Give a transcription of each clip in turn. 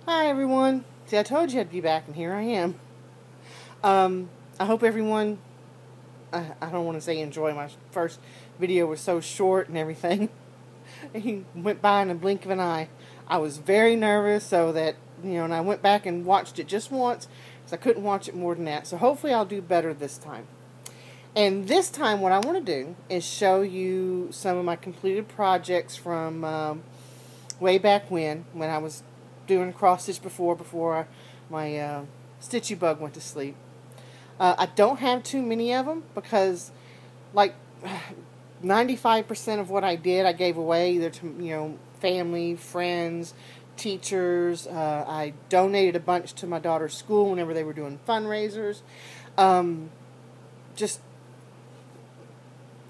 Hi everyone. See, I told you I'd be back, and here I am. I hope everyone, I don't want to say enjoy, my first video was so short and everything. He went by in a blink of an eye. I was very nervous, so that, and I went back and watched it just once, because I couldn't watch it more than that. So hopefully I'll do better this time. And this time what I want to do is show you some of my completed projects from way back when I was doing cross stitch before my stitchy bug went to sleep. I don't have too many of them because, like, 95% of what I did I gave away either to family, friends, teachers. I donated a bunch to my daughter's school whenever they were doing fundraisers.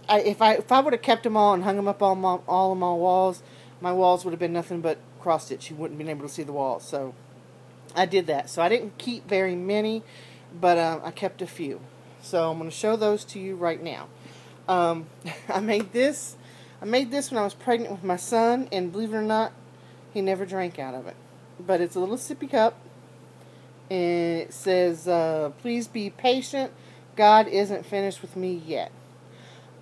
If I would have kept them all and hung them up on all of my walls would have been nothing but cross stitch. You wouldn't have been able to see the walls. So I did that. So I didn't keep very many, but I kept a few. So I'm going to show those to you right now. I made this when I was pregnant with my son, and believe it or not, he never drank out of it. But it's a little sippy cup, and it says, "Please be patient. God isn't finished with me yet."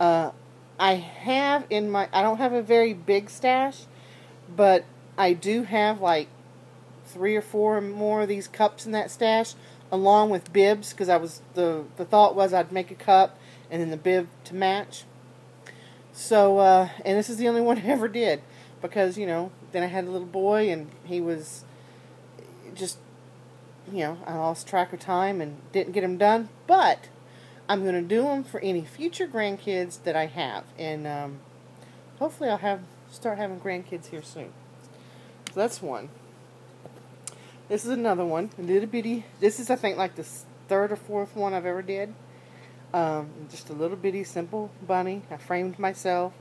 I don't have a very big stash, but I do have like 3 or 4 more of these cups in that stash, along with bibs, because the thought was I'd make a cup and then the bib to match. So, and this is the only one I ever did, because, then I had a little boy, and he was just, I lost track of time and didn't get him done, but I'm going to do them for any future grandkids that I have, and hopefully I'll start having grandkids here soon. So that's one. This is another one, a little bitty. This is, I think, like the 3rd or 4th one I've ever did. Just a little bitty simple bunny. I framed myself.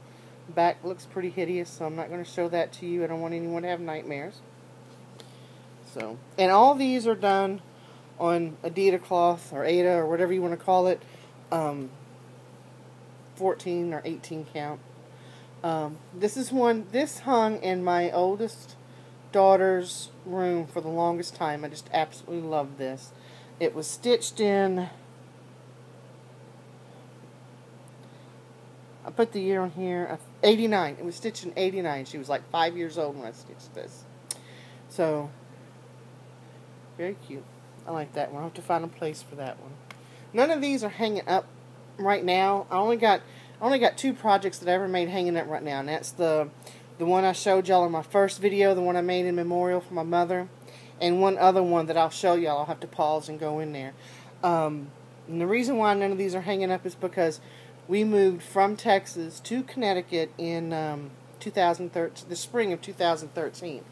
Back looks pretty hideous, so I'm not going to show that to you. I don't want anyone to have nightmares. So, and all these are done on Adidas cloth or Ada or whatever you want to call it, 14 or 18 count. This hung in my oldest daughter's room for the longest time. I just absolutely love this. It was stitched in, I put the year on here, 89. It was stitched in 89. She was like 5 years old when I stitched this. So, very cute. I like that one. I'll have to find a place for that one. None of these are hanging up right now. I only got 2 projects that I ever made hanging up right now, and that's the one I showed y'all in my first video, the one I made in memorial for my mother, and one other one that I'll show y'all. I'll have to pause and go in there. And the reason why none of these are hanging up is because we moved from Texas to Connecticut in 2013, the spring of 2013,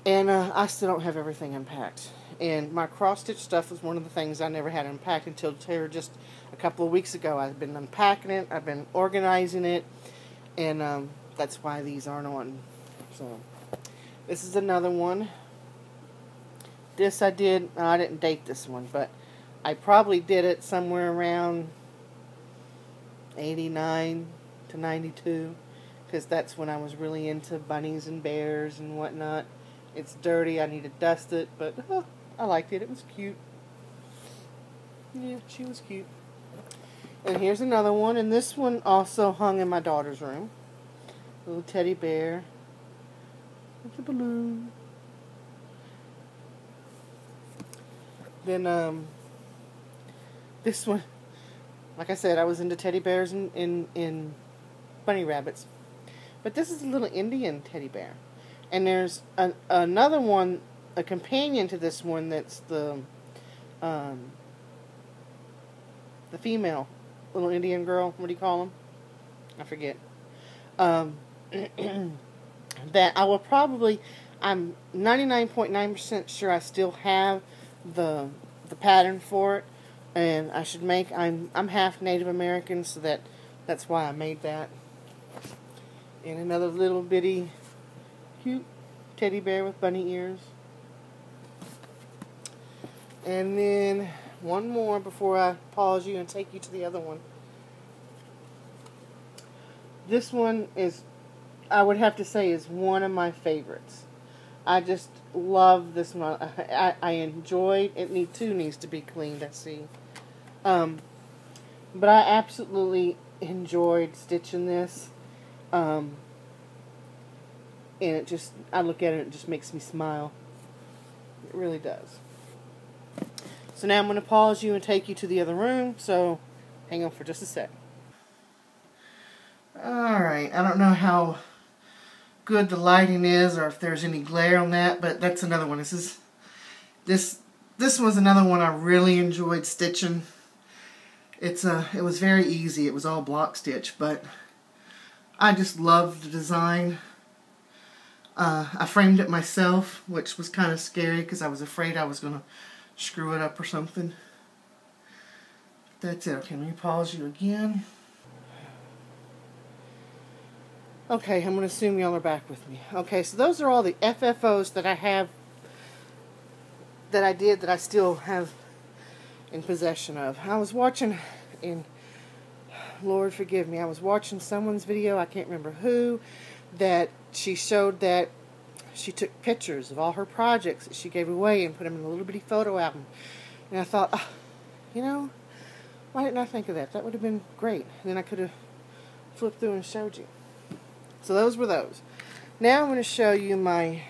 and I still don't have everything unpacked. And my cross-stitch stuff was one of the things I never had unpacked until just a couple of weeks ago. I've been unpacking it, I've been organizing it, and that's why these aren't on. So, this is another one. This I didn't date this one, but I probably did it somewhere around 89 to 92, because that's when I was really into bunnies and bears and whatnot. It's dirty, I need to dust it, but I liked it. It was cute. Yeah, she was cute. And here's another one, and this one also hung in my daughter's room. Little teddy bear with a balloon. Then this one, like I said, I was into teddy bears and bunny rabbits. But this is a little Indian teddy bear. And there's another one, a companion to this one, that's the female little Indian girl. What do you call them? I forget. That I will probably, I'm 99.9% sure I still have the pattern for it, and I should make, I'm half Native American, so that's why I made that. And another little bitty cute teddy bear with bunny ears. And then one more before I pause you and take you to the other one. This one is, I would have to say, is one of my favorites. I just love this one. I enjoyed it. Too needs to be cleaned, I see. But I absolutely enjoyed stitching this. And it just, I look at it and it just makes me smile. It really does. So now I'm going to pause you and take you to the other room. So hang on for just a sec. Alright, I don't know how good the lighting is or if there's any glare on that, but that's another one. This was another one I really enjoyed stitching. It was very easy. It was all block stitch, but I just loved the design. I framed it myself, which was kind of scary because I was afraid I was going to screw it up or something. That's it. Okay, let me pause you again. Okay, I'm going to assume y'all are back with me. Okay, so those are all the FFOs that I have, that I did, that I still have in possession of. I was watching, and Lord forgive me, I was watching someone's video, I can't remember who, that she showed that she took pictures of all her projects that she gave away and put them in a little bitty photo album. And I thought, oh, you know, why didn't I think of that? That would have been great. And then I could have flipped through and showed you. So those were those. Now I'm going to show you my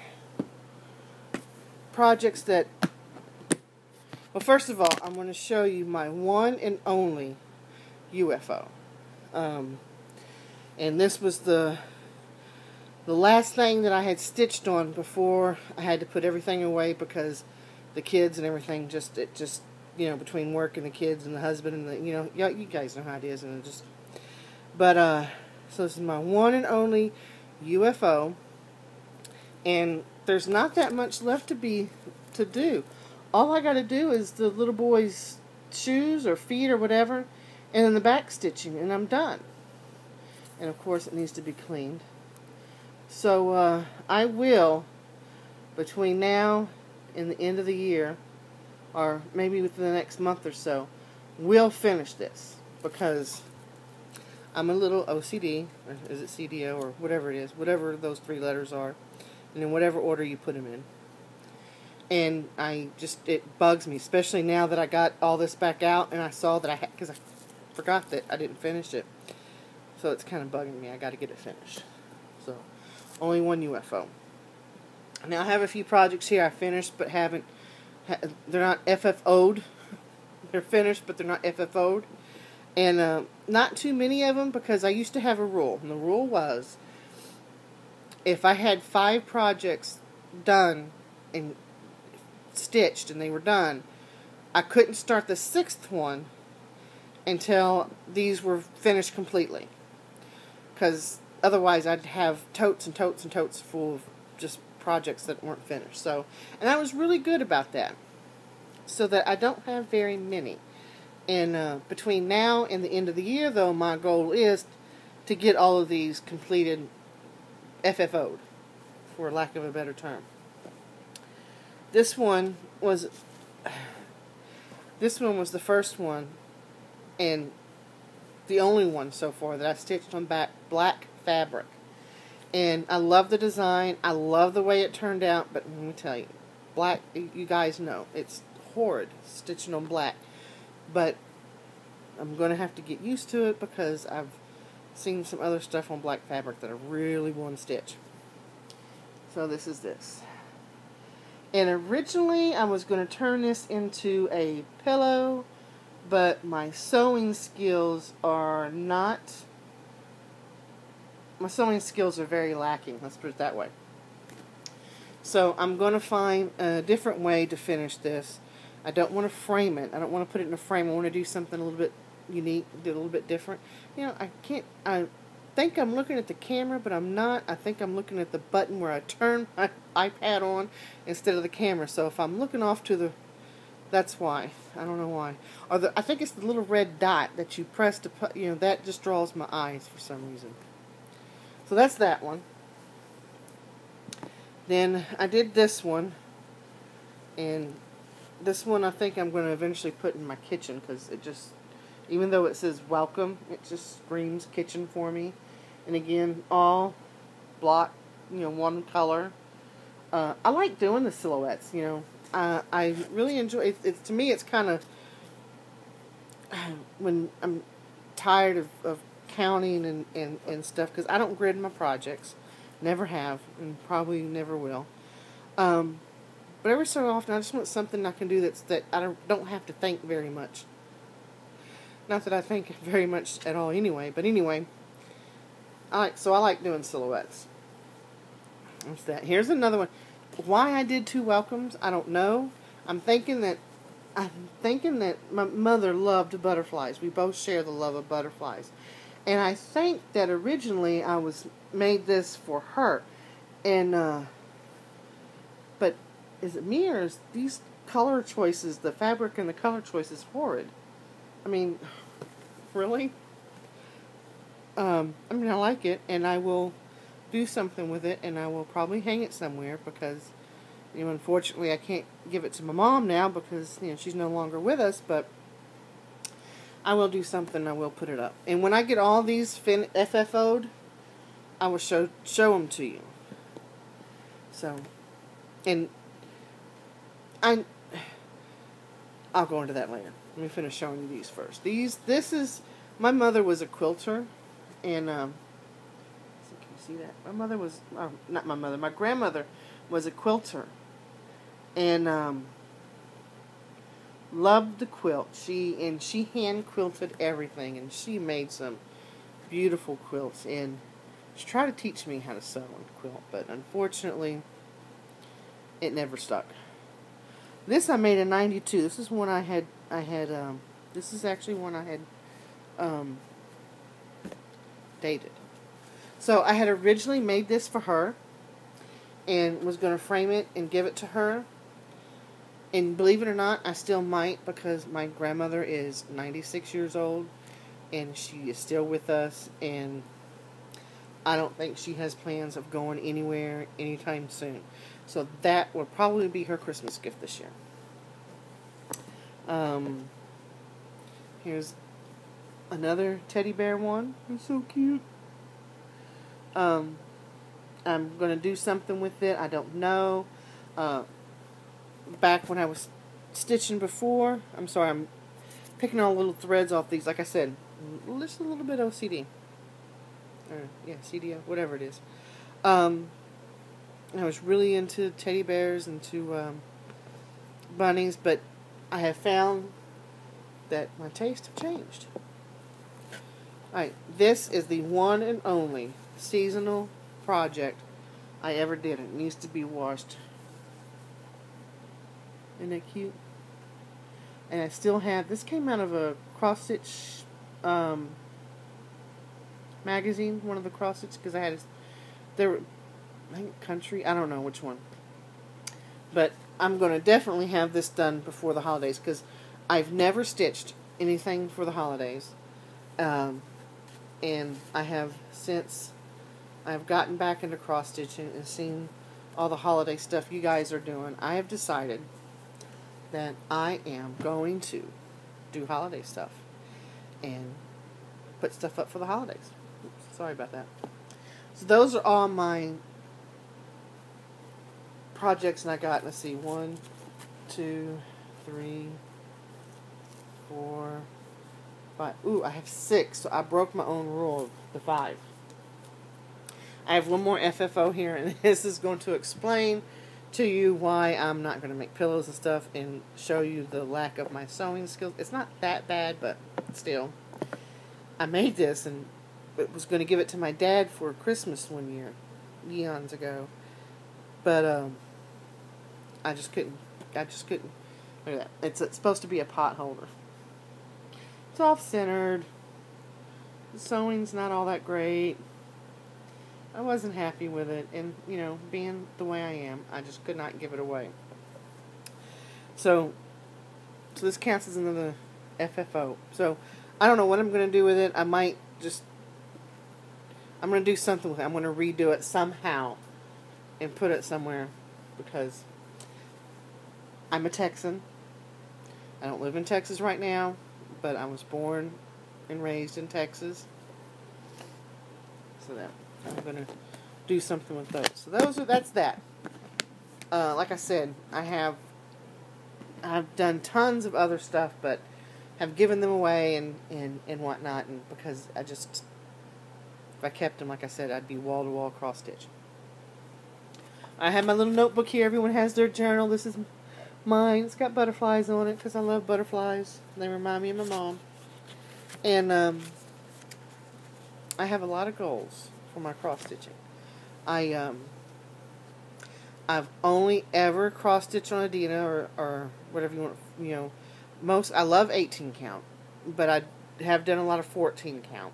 projects that, well, first of all, I'm going to show you my one and only UFO. And this was the last thing that I had stitched on before I had to put everything away because the kids and everything you know, between work and the kids and the husband and the, you know, you guys know how it is, and it just, but, so this is my one and only UFO, and there's not that much left to do. All I got to do is the little boy's shoes or feet or whatever, and then the back stitching, and I'm done. And of course it needs to be cleaned. So I will, between now and the end of the year, or maybe within the next month or so, will finish this, because I'm a little OCD, or is it CDO, or whatever it is, whatever those 3 letters are, and in whatever order you put them in. And it bugs me, especially now that I got all this back out, and I saw that I had, because I forgot that I didn't finish it. So it's kind of bugging me. I got to get it finished. So, only one UFO. Now I have a few projects here I finished, but haven't, they're not FFO'd. They're finished, but they're not FFO'd. And not too many of them, because I used to have a rule. And the rule was, if I had 5 projects done and stitched and they were done, I couldn't start the 6th one until these were finished completely. Because otherwise I'd have totes and totes and totes full of just projects that weren't finished. So, and I was really good about that, so that I don't have very many. And between now and the end of the year, though, my goal is to get all of these completed, FFO'd, for lack of a better term. This one was the first one, and the only one so far that I stitched on black fabric. And I love the design. I love the way it turned out, but let me tell you, black, you guys know, it's horrid stitching on black. But I'm going to have to get used to it, because I've seen some other stuff on black fabric that I really want to stitch. So this is this. And originally I was going to turn this into a pillow, but my sewing skills are very lacking, let's put it that way. So I'm going to find a different way to finish this. I don't want to frame it. I don't want to put it in a frame. I want to do something a little bit unique, do a little bit different. You know, I think I'm looking at the camera, but I'm not. I think I'm looking at the button where I turn my iPad on instead of the camera. So if I'm looking off to the, that's why. I don't know why. Or I think it's the little red dot that you press to put, you know, that just draws my eyes for some reason. So that's that one. Then I did this one, and this one I think I'm going to eventually put in my kitchen, because it just, even though it says welcome, it just screams kitchen for me. And again, all block, you know, one color. I like doing the silhouettes, you know. I really enjoy it. It's to me, it's kind of when I'm tired of counting and stuff, because I don't grid my projects, never have, and probably never will. But every so often, I just want something I can do that I don't have to think very much. Not that I think very much at all, anyway. But anyway, I like doing silhouettes. What's that? Here's another one. Why I did 2 welcomes, I don't know. I'm thinking that my mother loved butterflies. We both share the love of butterflies. And I think that originally I made this for her. And but is it me, or is these color choices, the fabric and the color choices, horrid? I mean, really? I like it, and I will do something with it, and I will probably hang it somewhere, because, you know, unfortunately I can't give it to my mom now because, you know, she's no longer with us, but I will do something. I will put it up. And when I get all these FFO'd, I will show them to you. So, and I'll go into that later. Let me finish showing you these first. My mother was a quilter, and can you see that? My mother was, not my mother, my grandmother was a quilter, and loved the quilt. She hand quilted everything, and she made some beautiful quilts, and she tried to teach me how to sew and quilt, but unfortunately it never stuck. This I made in '92. This is one I had this is actually one I had dated. So I had originally made this for her and was going to frame it and give it to her. And believe it or not, I still might, because my grandmother is 96 years old and she is still with us, and I don't think she has plans of going anywhere anytime soon. So that will probably be her Christmas gift this year. Here's another teddy bear one. It's so cute. I'm going to do something with it. I don't know. Back when I was stitching before, I'm sorry, I'm picking all little threads off these. Like I said, just a little bit OCD. Yeah, CDO, whatever it is. I was really into teddy bears and to bunnies, but I have found that my tastes have changed. Alright, this is the one and only seasonal project I ever did. It needs to be washed. Isn't that cute? And I still have, this came out of a cross-stitch magazine, one of the cross-stitch, because I think Country, I don't know which one. But I'm going to definitely have this done before the holidays, because I've never stitched anything for the holidays. And I have, since I've gotten back into cross-stitching and seen all the holiday stuff you guys are doing, I have decided that I am going to do holiday stuff and put stuff up for the holidays. Oops, sorry about that. So those are all my projects, and I got, let's see, 1, 2, 3, 4, 5. Ooh, I have 6, so I broke my own rule of the 5. I have one more FFO here, and this is going to explain to you why I'm not going to make pillows and stuff, and show you the lack of my sewing skills. It's not that bad, but still. I made this, and was going to give it to my dad for Christmas one year, eons ago. But I just couldn't. Look at that. It's supposed to be a pot holder. It's off-centered. The sewing's not all that great. I wasn't happy with it, and, you know, being the way I am, I just could not give it away. So this counts as another FFO. So I don't know what I'm going to do with it. I'm going to do something with it. I'm going to redo it somehow and put it somewhere, because I'm a Texan. I don't live in Texas right now, but I was born and raised in Texas. So I'm going to do something with those. So that's that. like I said, I've done tons of other stuff, but have given them away and whatnot, and because if I kept them, like I said, I'd be wall to wall cross stitch. I have my little notebook here. Everyone has their journal. This is mine. It's got butterflies on it because I love butterflies. They remind me of my mom. And I have a lot of goals for my cross stitching. I've only ever cross stitched on a Dina or whatever you want. I love 18 count, but I have done a lot of 14 count.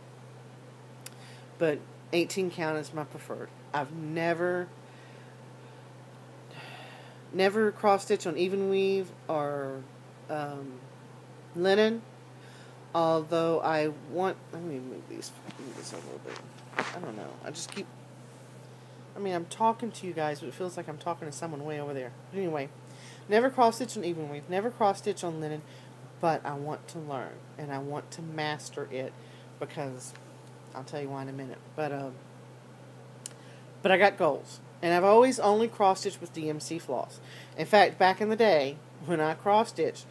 But 18 count is my preferred. I've never cross stitched on even weave or linen. Although let me move this a little bit. I don't know. I'm talking to you guys, but it feels like I'm talking to someone way over there. Anyway, never cross stitch on even weave, never cross stitch on linen, but I want to learn and I want to master it because I'll tell you why in a minute. But I got goals, and I've always only cross stitched with DMC floss. In fact, back in the day when I cross stitched,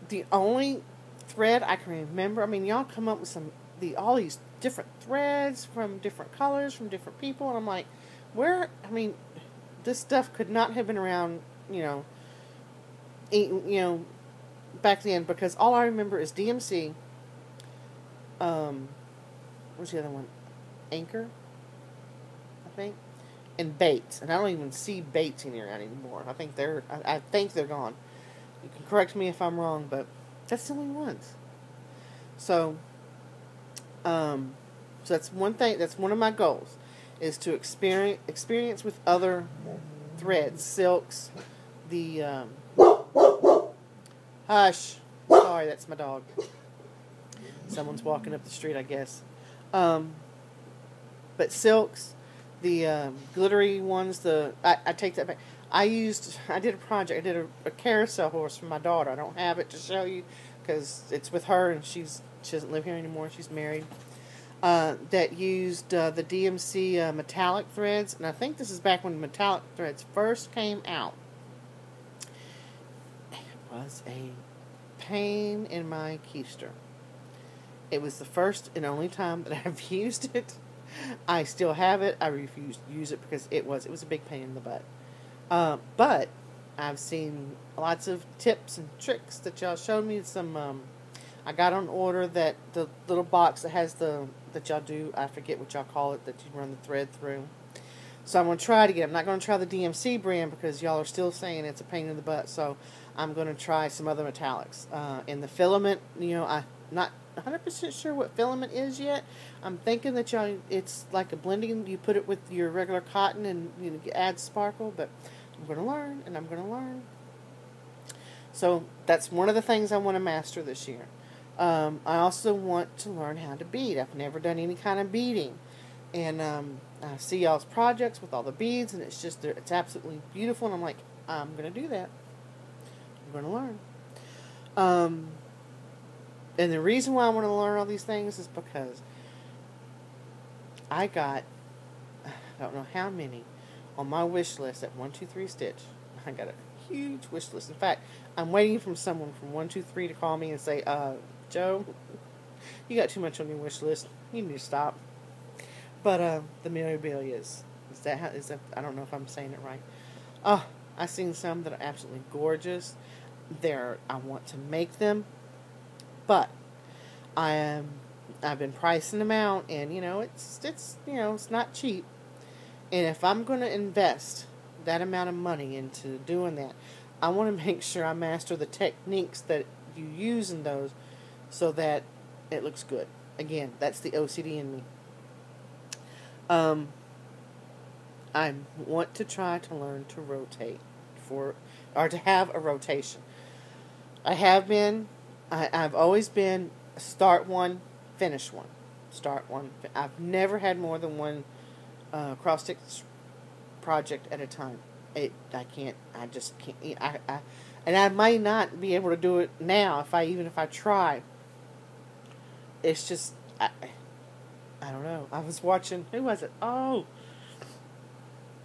the only thread I can remember. Y'all come up with all these different threads from different colors from different people, and I'm like, this stuff could not have been around, back then, because all I remember is DMC. What's the other one? Anchor, I think, and Bates, and I don't even see Bates in here anymore. I think they're gone. You can correct me if I'm wrong, but that's the only ones. So that's one thing. That's one of my goals, is to experience with other threads, silks. The hush. Sorry, that's my dog. Someone's walking up the street, I guess. But silks, the glittery ones. I take that back. I did a project. I did a carousel horse for my daughter. I don't have it to show you because it's with her and she doesn't live here anymore. She's married. That used the DMC metallic threads, and I think this is back when metallic threads first came out. It was a pain in my keister. It was the first and only time that I've used it. I still have it. I refuse to use it because it was a big pain in the butt. But I've seen lots of tips and tricks that y'all showed me. I got on order that the little box that has that y'all do, I forget what y'all call it, that you run the thread through. So I'm going to try it again. I'm not going to try the DMC brand because y'all are still saying it's a pain in the butt. So I'm going to try some other metallics. And the filament, I'm not 100% sure what filament is yet. I'm thinking that it's like a blending. You put it with your regular cotton and add sparkle. But I'm going to learn, and I'm going to learn. So that's one of the things I want to master this year. I also want to learn how to bead. I've never done any kind of beading. And I see y'all's projects with all the beads, and it's absolutely beautiful. And I'm like, I'm going to do that. I'm going to learn. And the reason why I want to learn all these things is because I don't know how many on my wish list at 123 Stitch. I got a huge wish list. In fact, I'm waiting for someone from 123 to call me and say, Joe, you got too much on your wish list. You need to stop. But the memorabilias, is that I don't know if I'm saying it right. I've seen some that are absolutely gorgeous. I want to make them, but I've been pricing them out, and it's not cheap. And if I'm going to invest that amount of money into doing that, I want to make sure I master the techniques that you use in those, so that it looks good. Again, that's the OCD in me. I want to try to learn to rotate or to have a rotation. I've always been start one, finish one. Start one. I've never had more than one cross stitch project at a time. I just can't. And I might not be able to do it now if I try. It's just, I don't know. I was watching, who was it? Oh,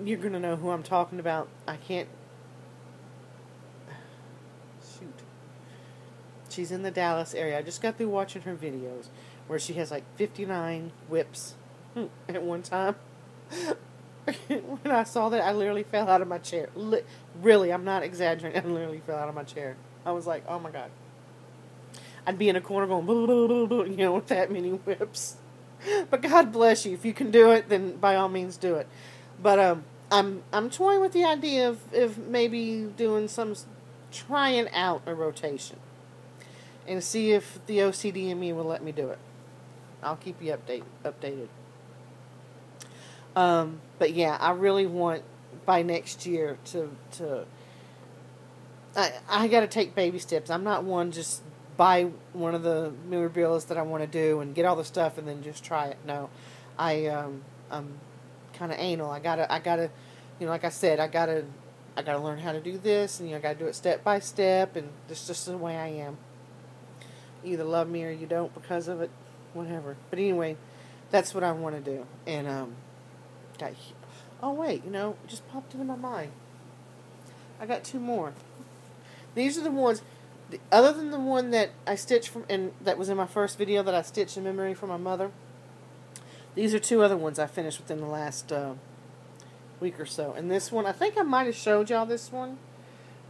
you're going to know who I'm talking about. I can't She's in the Dallas area. I just got through watching her videos where she has like 59 whips at one time. When I saw that, I literally fell out of my chair. Really, I'm not exaggerating. I literally fell out of my chair. I was like, oh my God. I'd be in a corner going, blah, blah, blah, blah, you know, with that many whips. But God bless you. If you can do it, then by all means do it. But I'm toying with the idea of maybe doing trying out a rotation. And see if the OCD in me will let me do it. I'll keep you updated. But yeah, I really want by next year I got to take baby steps. I'm not one just buy one of the memorabilia that I want to do and get all the stuff and then just try it. No, I'm kind of anal. I gotta, you know, like I said, I gotta learn how to do this, and you know, I gotta do it step by step, and that's just the way I am. You either love me or you don't because of it, whatever. But anyway, that's what I want to do. And oh wait, you know, it just popped into my mind. I got 2 more. These are the ones, other than the one that I stitched from, and that was in my first video that I stitched in memory for my mother. These are 2 other ones I finished within the last week or so. And this one, I think I might have showed y'all this one.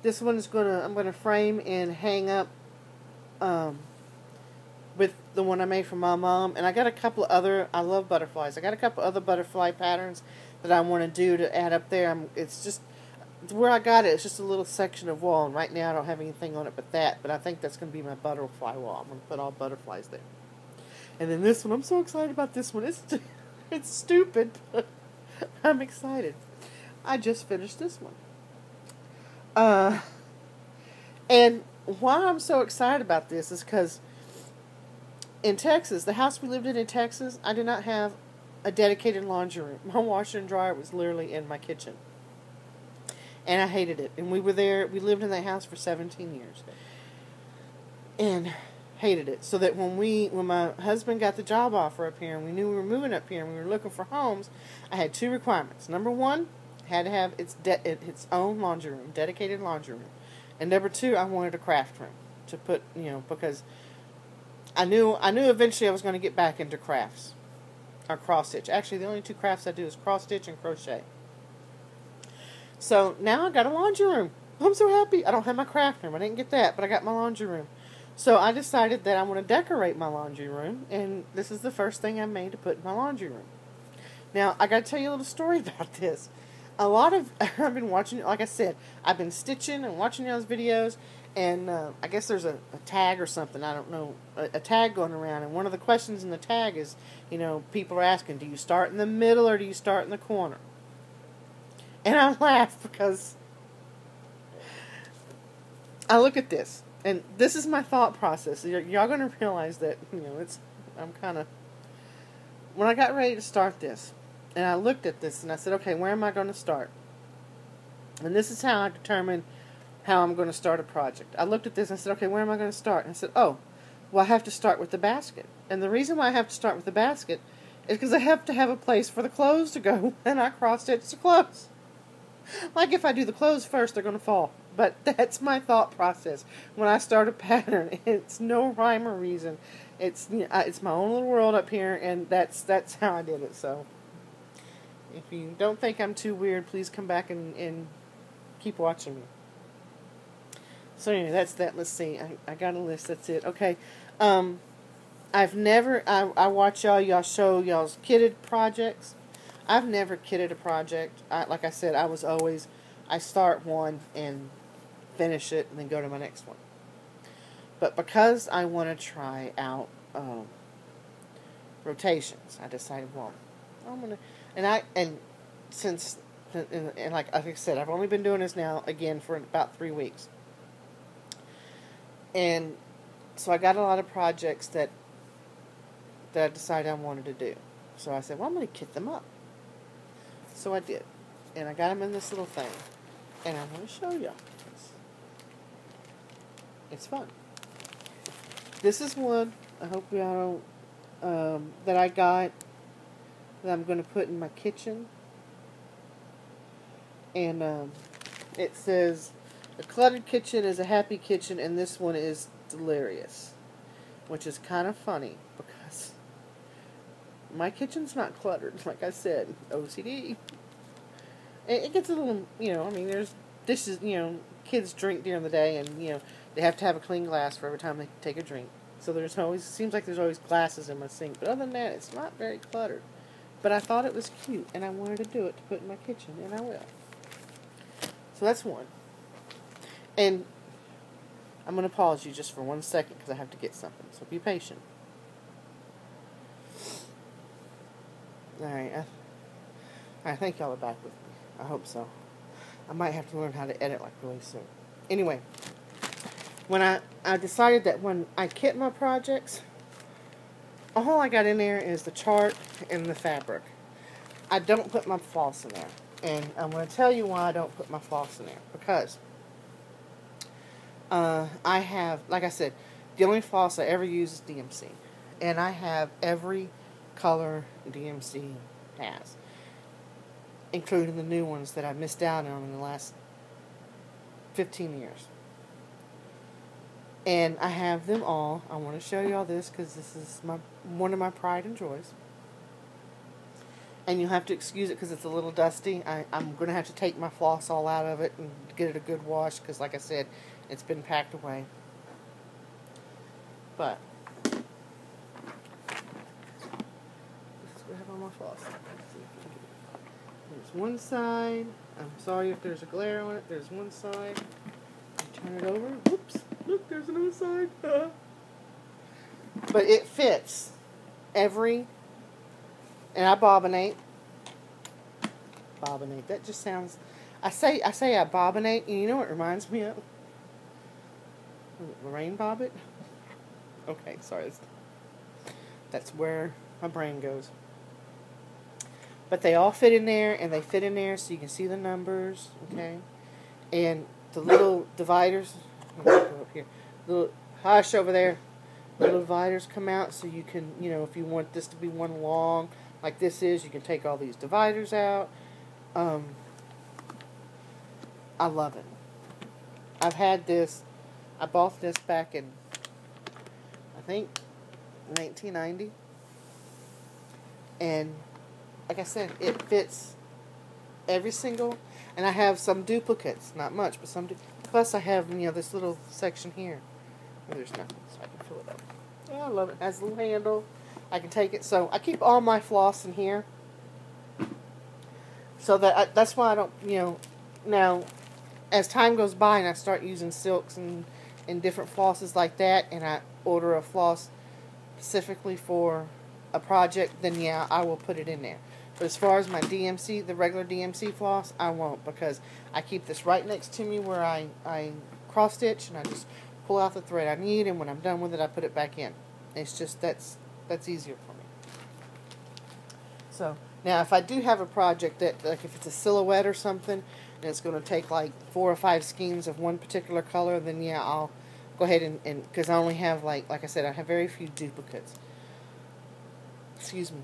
This one is I'm gonna frame and hang up with the one I made for my mom. And I got a couple of other, I love butterflies. I got a couple other butterfly patterns that I want to do to add up there. It's just, where I got it, it's just a little section of wall. And right now I don't have anything on it but that. But I think that's going to be my butterfly wall. I'm going to put all butterflies there. And then this one, I'm so excited about this one. It's stupid, but I'm excited. I just finished this one. And why I'm so excited about this is because in Texas, the house we lived in Texas, I did not have a dedicated laundry room. My washer and dryer was literally in my kitchen. And I hated it. And we lived in that house for 17 years. And hated it. So that when my husband got the job offer up here and we knew we were moving up here and we were looking for homes, I had 2 requirements. Number 1, had to have its own laundry room, dedicated laundry room. And number 2, I wanted a craft room to put, you know, because I knew eventually I was going to get back into crafts or cross stitch. Actually, the only 2 crafts I do is cross stitch and crochet. So now I got a laundry room. I'm so happy. I don't have my craft room. I didn't get that, but I got my laundry room. So I decided that I want to decorate my laundry room, and this is the first thing I made to put in my laundry room. Now, I got to tell you a little story about this. I've been watching, like I said, I've been stitching and watching those videos, and I guess there's a tag or something, I don't know, a tag going around, and one of the questions in the tag is, you know, people are asking, do you start in the middle or do you start in the corner? And I laugh because I look at this, and this is my thought process. Y'all going to realize that, you know, when I got ready to start this, and I looked at this, and I said, okay, where am I going to start? And this is how I determine how I'm going to start a project. I looked at this, and I said, okay, where am I going to start? And I said, oh, well, I have to start with the basket. And the reason why I have to start with the basket is because I have to have a place for the clothes to go, and I cross-stitch the clothes. Like if I do the clothes first, they're going to fall. But that's my thought process when I start a pattern. It's no rhyme or reason. It's my own little world up here, and that's how I did it. So if you don't think I'm too weird, please come back and keep watching me. So anyway, that's that. Let's see. I got a list. That's it. Okay. I watch y'all show y'all's kitted projects. I've never kitted a project. Like I said, I start one and finish it and then go to my next one. But because I want to try out rotations, I decided, well, I'm gonna, and like I said, I've only been doing this now again for about 3 weeks, and so I got a lot of projects that I decided I wanted to do. So I said, well, I'm going to kit them up. So I did. And I got them in this little thing. And I'm going to show you. It's fun. This is one, I hope y'all that I got, that I'm going to put in my kitchen. And it says, a cluttered kitchen is a happy kitchen, and this one is delirious, which is kind of funny because my kitchen's not cluttered, like I said, OCD. It gets a little, I mean, there's dishes, kids drink during the day, and, they have to have a clean glass for every time they take a drink. So seems like there's always glasses in my sink. But other than that, it's not very cluttered. But I thought it was cute, and I wanted to do it to put in my kitchen, and I will. So that's one. And I'm going to pause you just for 1 second because I have to get something. So be patient. Alright, I think y'all are back with me. I hope so. I might have to learn how to edit like really soon. Anyway, when I decided that when I kit my projects, all I got in there is the chart and the fabric. I don't put my floss in there. And I'm going to tell you why I don't put my floss in there. Because I have, like I said, the only floss I ever use is DMC. And I have every color DMC has, including the new ones that I missed out on in the last 15 years. And I have them all. I want to show you all this because this is one of my pride and joys. And you'll have to excuse it because it's a little dusty. I'm going to have to take my floss all out of it and get it a good wash because, like I said, it's been packed away. But this is what I have on my floss. There's one side. I'm sorry if there's a glare on it. There's one side. Turn it over. Whoops. Look, there's another side. But it fits every... And I bobbinate. Bobbinate. That just sounds... I say I bobbinate, and you know what it reminds me of? Lorraine Bobbitt? Okay, sorry. That's where my brain goes. But they all fit in there, and they fit in there so you can see the numbers, okay? And the little dividers... Go up here. Little hush over there. Little dividers come out so you can, if you want this to be one long, like this is, you can take all these dividers out. I love it. I've had this. I bought this back in, I think, 1990. And like I said, it fits every single. And I have some duplicates, not much, but some. Plus, I have this little section here where there's nothing, so I can fill it up. Yeah, I love it. It has a little handle. I can take it. So I keep all my floss in here. So that's why I don't, now, as time goes by and I start using silks and different flosses like that, and I order a floss specifically for a project, then yeah, I will put it in there. But as far as my DMC, the regular DMC floss, I won't, because I keep this right next to me where I cross stitch, and I just pull out the thread I need, and when I'm done with it, I put it back in. It's just, that's easier for me. So, now if I do have a project that, like if it's a silhouette or something, and it's going to take like 4 or 5 skeins of one particular color, then yeah, I'll go ahead and because I only have, like I said, I have very few duplicates. Excuse me.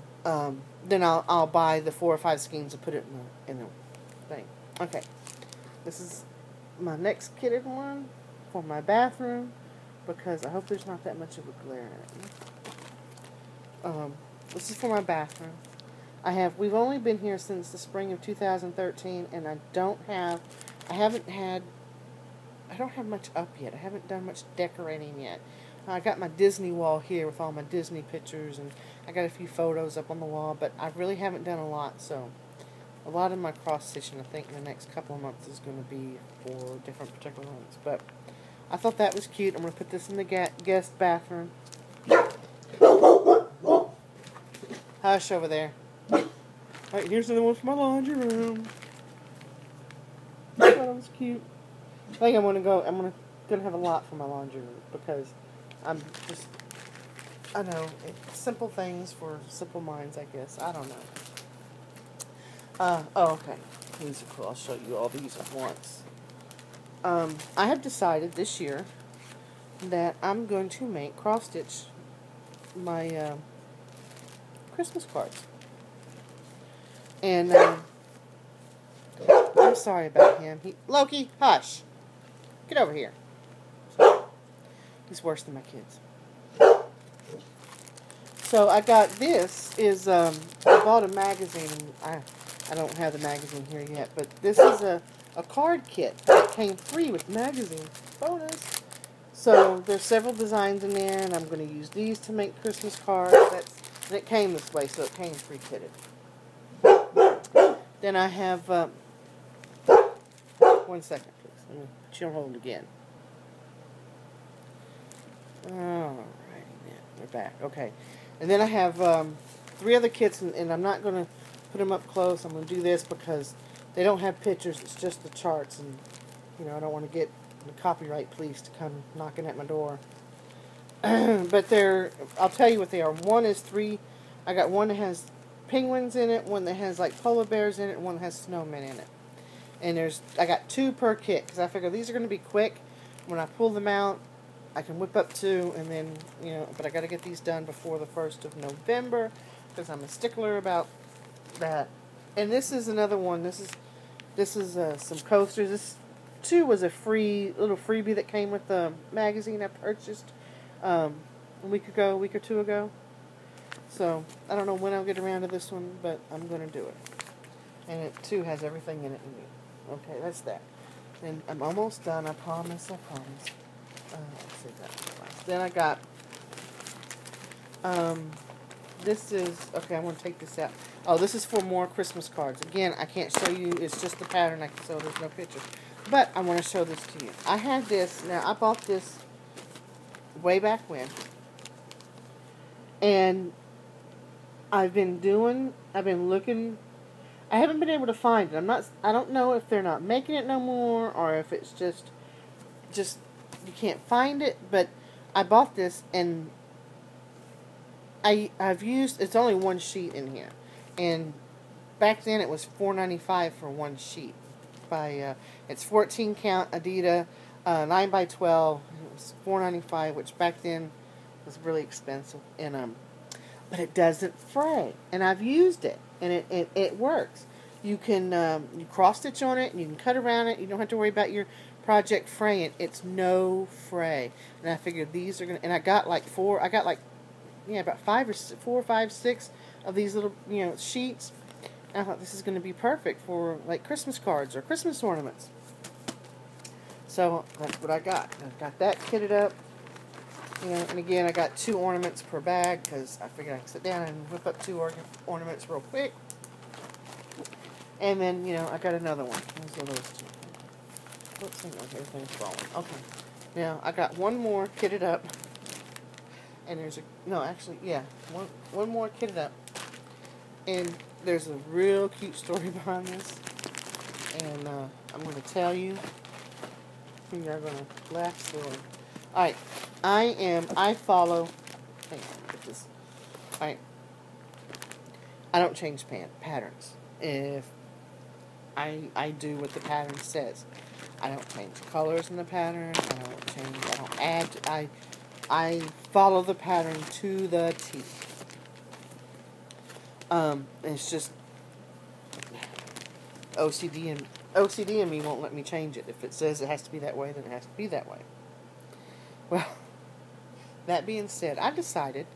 Then I'll buy the 4 or 5 skeins and put it in the thing. Okay. This is my next kitted one for my bathroom, because I hope there's not that much of a glare at me. This is for my bathroom. We've only been here since the spring of 2013, and I don't have much up yet. I haven't done much decorating yet. I got my Disney wall here with all my Disney pictures, and I got a few photos up on the wall, but I really haven't done a lot, so a lot of my cross-stitching, I think, in the next couple of months is going to be for different particular ones. But I thought that was cute. I'm going to put this in the guest bathroom. Hush over there. Alright, here's another one for my laundry room. I thought it was cute. I think I'm gonna have a lot for my laundry room, because I know, simple things for simple minds, I guess. I don't know. Oh, okay. These are cool. I'll show you all these at once. I have decided this year that I'm going to make cross-stitch my Christmas cards. And I'm sorry about him. Loki, hush. Get over here. He's worse than my kids. So I got this is I bought a magazine. I don't have the magazine here yet, but this is a card kit that came free with magazine bonus. So there's several designs in there, and I'm going to use these to make Christmas cards. And it came this way, so it came pre-kitted. Then I have 1 second, please. Let me put you on hold again. Alrighty, we're back. Okay. And then I have 3 other kits, and I'm not going to put them up close. I'm going to do this because they don't have pictures. It's just the charts, and I don't want to get the copyright police to come knocking at my door. But I'll tell you what they are. One is 3. I got one that has penguins in it, one that has like polar bears in it, and one that has snowmen in it. And I got 2 per kit because I figure these are going to be quick. When I pull them out, I can whip up 2, and then, but I got to get these done before the 1st of November because I'm a stickler about that. And this is another one. This is some coasters. This 2 was a little freebie that came with the magazine I purchased a week or 2 ago. So I don't know when I'll get around to this one, but I'm going to do it. And it too has everything in it you need. Okay, that's that. And I'm almost done. I promise. Let's see that. Then I got, this is, okay, I'm going to take this out. Oh, this is for more Christmas cards. Again, I can't show you, it's just the pattern, so there's no picture. But I want to show this to you. I had this, now I bought this way back when. And I've been looking, I haven't been able to find it. I don't know if they're not making it no more, or if it's just you can't find it, but I bought this, and it's only 1 sheet in here, and back then it was $4.95 for 1 sheet. It's 14 count Adidas, 9x12. It was $4.95, which back then was really expensive, and but it doesn't fray, and I've used it, and it works. You can you cross stitch on it, and you can cut around it. You don't have to worry about your project fraying. It's no fray. And I figured these are gonna. And I got like 4. I got like about 4, 5, 6 of these little sheets. And I thought this is gonna be perfect for like Christmas cards or Christmas ornaments. So that's what I got. I got that kitted up. And again, I got 2 ornaments per bag because I figured I could sit down and whip up 2 ornaments real quick. And then, I got another one. Those are those 2. Whoops, everything's falling. Okay. Now, I got 1 more kitted up. And there's one more kitted up. And there's a real cute story behind this. And I'm going to tell you. You're going to laugh silly. Alright. I follow. Hang on, get this. Alright. I don't change patterns. If I do what the pattern says. I don't change colors in the pattern. I don't add. I follow the pattern to the T. It's just OCD in me won't let me change it. If it says it has to be that way, then it has to be that way. Well, that being said, I decided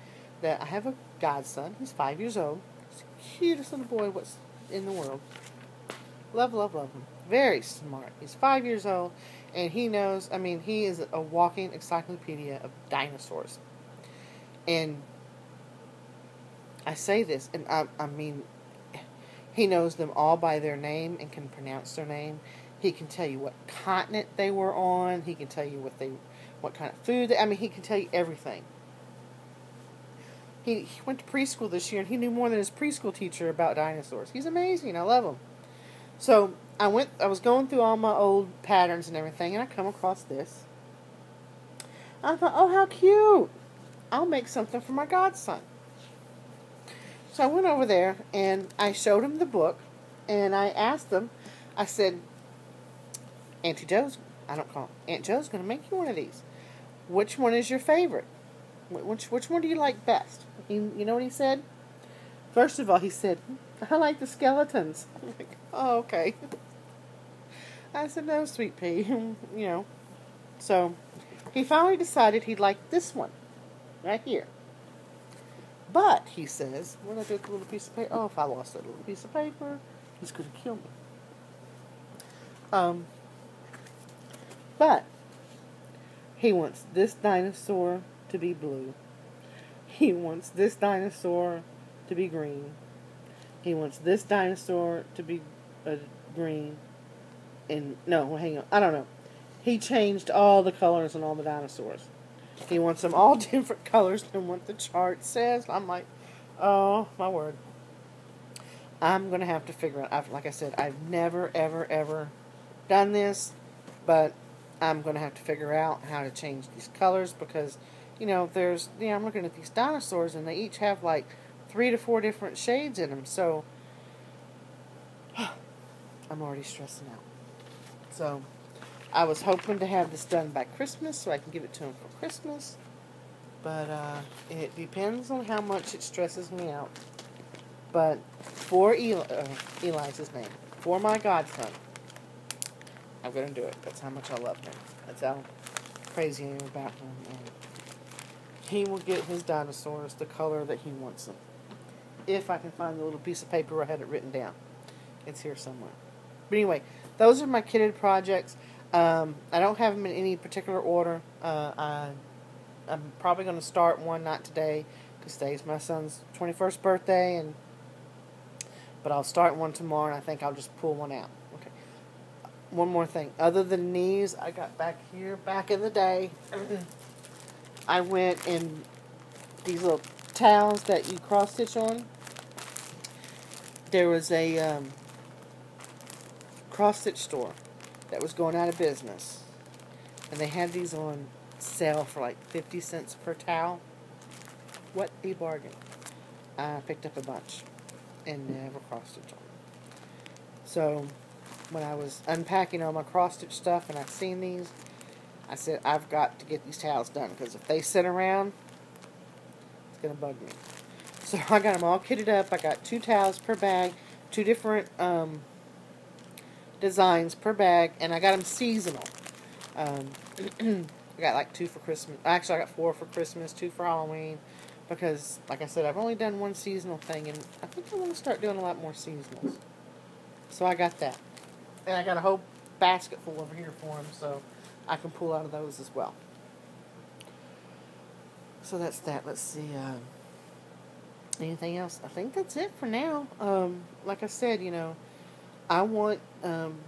that I have a godson. He's 5 years old. He's the cutest little boy what's in the world. Love him. Very smart. He's 5 years old, and he knows, he is a walking encyclopedia of dinosaurs. And I say this, and he knows them all by their name and can pronounce their name. He can tell you what continent they were on. He can tell you what kind of food he can tell you everything. He went to preschool this year, and he knew more than his preschool teacher about dinosaurs. He's amazing. I love him. So I was going through all my old patterns and everything, and I come across this. I thought, oh, how cute! I'll make something for my godson. So I went over there, and I showed him the book, and I asked him, I said, Aunt Joe's going to make you one of these. Which one is your favorite? Which one do you like best? You know what he said? First of all, he said, I like the skeletons. I'm like, oh, okay. I said, no, sweet pea. So he finally decided he'd like this one, right here. But, he says, what did I do with the little piece of paper? Oh, if I lost that little piece of paper, he's going to kill me. But, he wants this dinosaur to be blue. He wants this dinosaur to be green. He wants this dinosaur to be green. And, no, hang on, I don't know. He changed all the colors on all the dinosaurs. He wants them all different colors than what the chart says. I'm like, oh, my word. I'm going to have to figure out, like I said, I've never, ever, ever done this, but I'm going to have to figure out how to change these colors because, I'm looking at these dinosaurs and they each have like 3 to 4 different shades in them, so I'm already stressing out. So, I was hoping to have this done by Christmas so I can give it to him for Christmas, but it depends on how much it stresses me out. But for Eli's his name, for my godson, I'm going to do it. That's how much I love him. That's how crazy I am about him. And he will get his dinosaurs the color that he wants them. If I can find the little piece of paper where I had it written down. It's here somewhere. But anyway, those are my kitted projects. I don't have them in any particular order. I'm probably going to start one, not today, because today's my son's 21st birthday, but I'll start one tomorrow, and I think I'll just pull one out. Okay. One more thing. Other than these, I got back here, back in the day, I went in these little towels that you cross-stitch on. There was a cross-stitch store that was going out of business, and they had these on sale for like 50 cents per towel. What a bargain. I picked up a bunch and never cross-stitch on them. So when I was unpacking all my cross-stitch stuff and I seen these, I said I've got to get these towels done because if they sit around, it's going to bug me. So I got them all kitted up. I got 2 towels per bag, 2 different designs per bag, and I got them seasonal. I got like 2 for Christmas. Actually, I got 4 for Christmas, 2 for Halloween, because, like I said, I've only done one seasonal thing, and I think I want to start doing a lot more seasonals. So I got that. And I got a whole basket full over here for them, so I can pull out of those as well. So that's that. Let's see. Anything else? I think that's it for now. Like I said, I want, I'm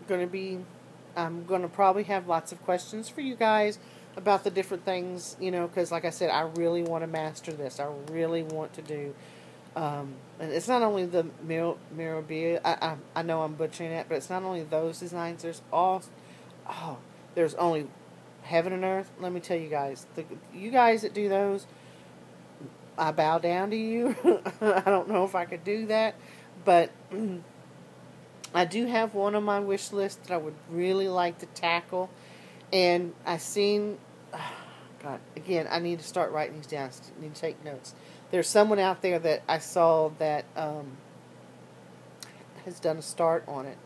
going to probably have lots of questions for you guys about the different things, because like I said, I really want to master this. I really want to do, and it's not only the Mirabilia, I know I'm butchering it, but it's not only those designs, there's only Heaven and Earth. Let me tell you guys, you guys that do those, I bow down to you. I don't know if I could do that, but I do have one on my wish list that I would really like to tackle. And I seen, God, again, I need to start writing these down. I need to take notes. There's someone out there that I saw that has done a start on it,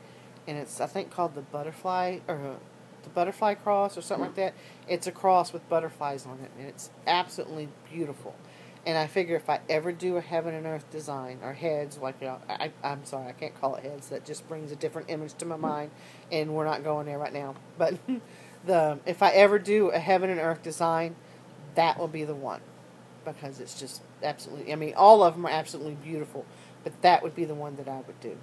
and it's, I think, called the butterfly cross or something like that. It's a cross with butterflies on it, and it's absolutely beautiful. And I figure if I ever do a Heaven and Earth design, or heads, like, I'm sorry, I can't call it heads. That just brings a different image to my mind, and we're not going there right now. But if I ever do a Heaven and Earth design, that will be the one. Because it's just absolutely, all of them are absolutely beautiful. But that would be the one that I would do.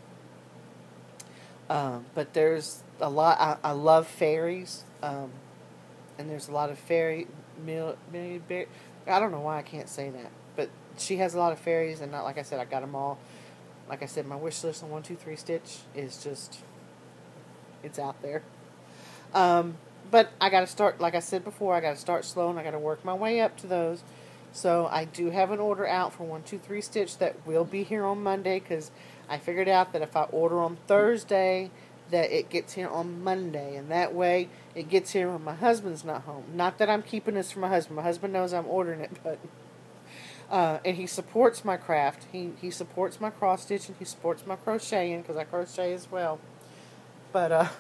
But there's a lot, I love fairies. And there's a lot of I don't know why I can't say that, but she has a lot of fairies, and not, like I said, I got them all. Like I said, my wish list on 1, 2, 3 Stitch is just, it's out there. But I got to start, like I said before, I got to start slow, and I got to work my way up to those. So I do have an order out for 1, 2, 3 Stitch that will be here on Monday, because I figured out that if I order on Thursday, that it gets here on Monday, and that way it gets here when my husband's not home. Not that I'm keeping this for my husband. My husband knows I'm ordering it, but and he supports my craft. He supports my cross stitching. He supports my crocheting, because I crochet as well. But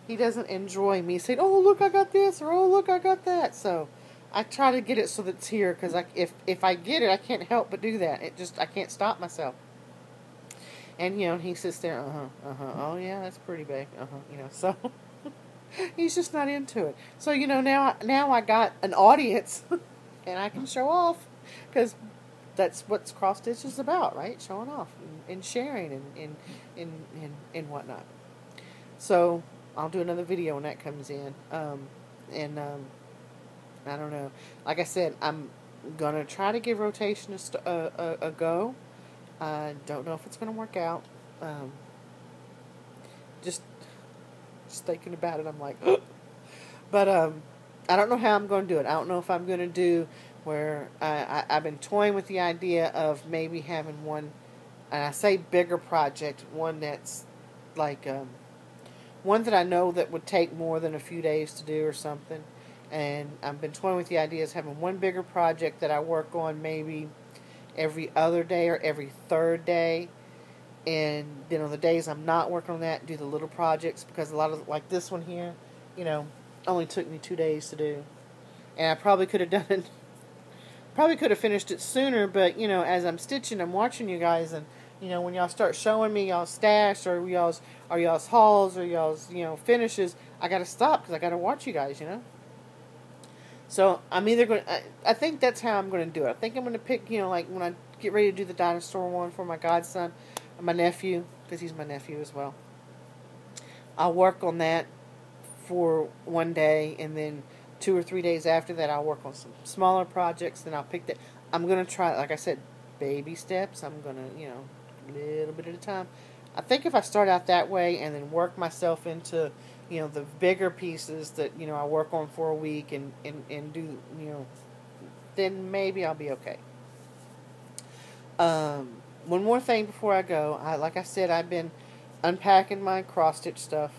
he doesn't enjoy me saying, "Oh, look, I got this," or "Oh, look, I got that." So I try to get it so that it's here, because if I get it, I can't help but do that. I can't stop myself. And he sits there, oh yeah, that's pretty big, So he's just not into it. So now I got an audience, and I can show off, because that's what cross stitch is about, right? Showing off and sharing and whatnot. So I'll do another video when that comes in. And I don't know. Like I said, I'm gonna try to give rotation a go. I don't know if it's gonna work out. Just thinking about it, I'm like, but I don't know how I'm going to do it. I don't know if I'm going to do where I've been toying with the idea of maybe having one, and I say bigger project, one that's like one that I know that would take more than a few days to do or something. And I've been toying with the idea of having one bigger project that I work on maybe every other day or every third day. And then on the days I'm not working on that, do the little projects, because a lot of, like this one here, only took me 2 days to do. And I probably could have done it, probably could have finished it sooner, but, as I'm stitching, I'm watching you guys, and, when y'all start showing me y'all's stash or y'all's hauls or y'all's, finishes, I got to stop, because I got to watch you guys, So I'm either going to, I think that's how I'm going to do it. I think I'm going to pick, like when I get ready to do the dinosaur one for my godson, my nephew, because he's my nephew as well. I'll work on that for one day, and then 2 or 3 days after that, I'll work on some smaller projects. Then I'll pick that. I'm going to try, like I said, baby steps. I'm going to, a little bit at a time. I think if I start out that way and then work myself into, the bigger pieces that, I work on for a week and do, then maybe I'll be okay. One more thing before I go. Like I said, I've been unpacking my cross-stitch stuff.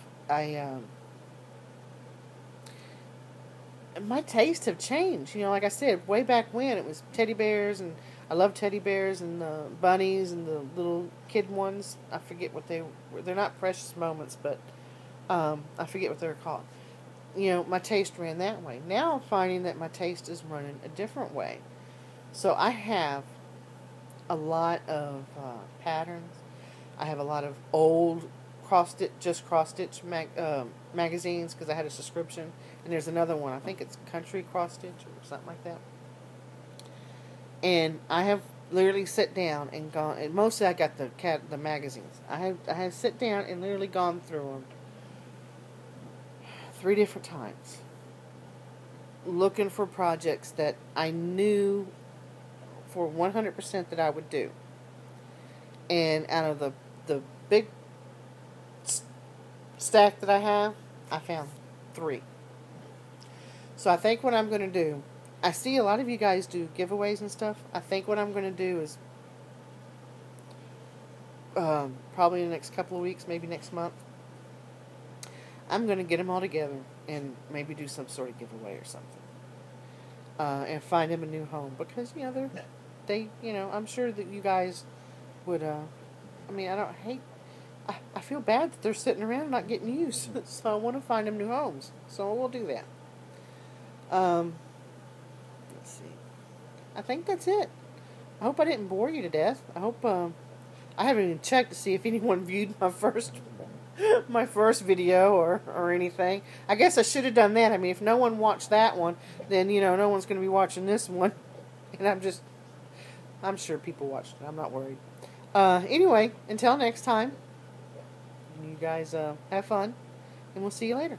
My tastes have changed. Like I said, way back when, it was teddy bears, and I love teddy bears and the bunnies and the little kid ones. I forget what they were. They're not Precious Moments, but I forget what they're called. My taste ran that way. Now I'm finding that my taste is running a different way. So I have a lot of patterns. I have a lot of old cross-stitch magazines, because I had a subscription. And there's another one, I think it's Country Cross-Stitch or something like that. And I have literally sat down and gone, and mostly I got the magazines. I have sat down and literally gone through them 3 different times, looking for projects that I knew for 100% that I would do. And out of the big stack that I have, I found 3. So I think what I'm going to do, I see a lot of you guys do giveaways and stuff. I think what I'm going to do is probably in the next couple of weeks, maybe next month, I'm going to get them all together and maybe do some sort of giveaway or something. And find them a new home, because I'm sure that you guys would. I feel bad that they're sitting around not getting used, so I want to find them new homes. So we'll do that. Let's see. I think that's it. I hope I didn't bore you to death. I hope. I haven't even checked to see if anyone viewed my first video or anything. I guess I should have done that. I mean, if no one watched that one, then no one's going to be watching this one. And I'm sure people watched it. I'm not worried. Anyway, until next time, you guys have fun, and we'll see you later.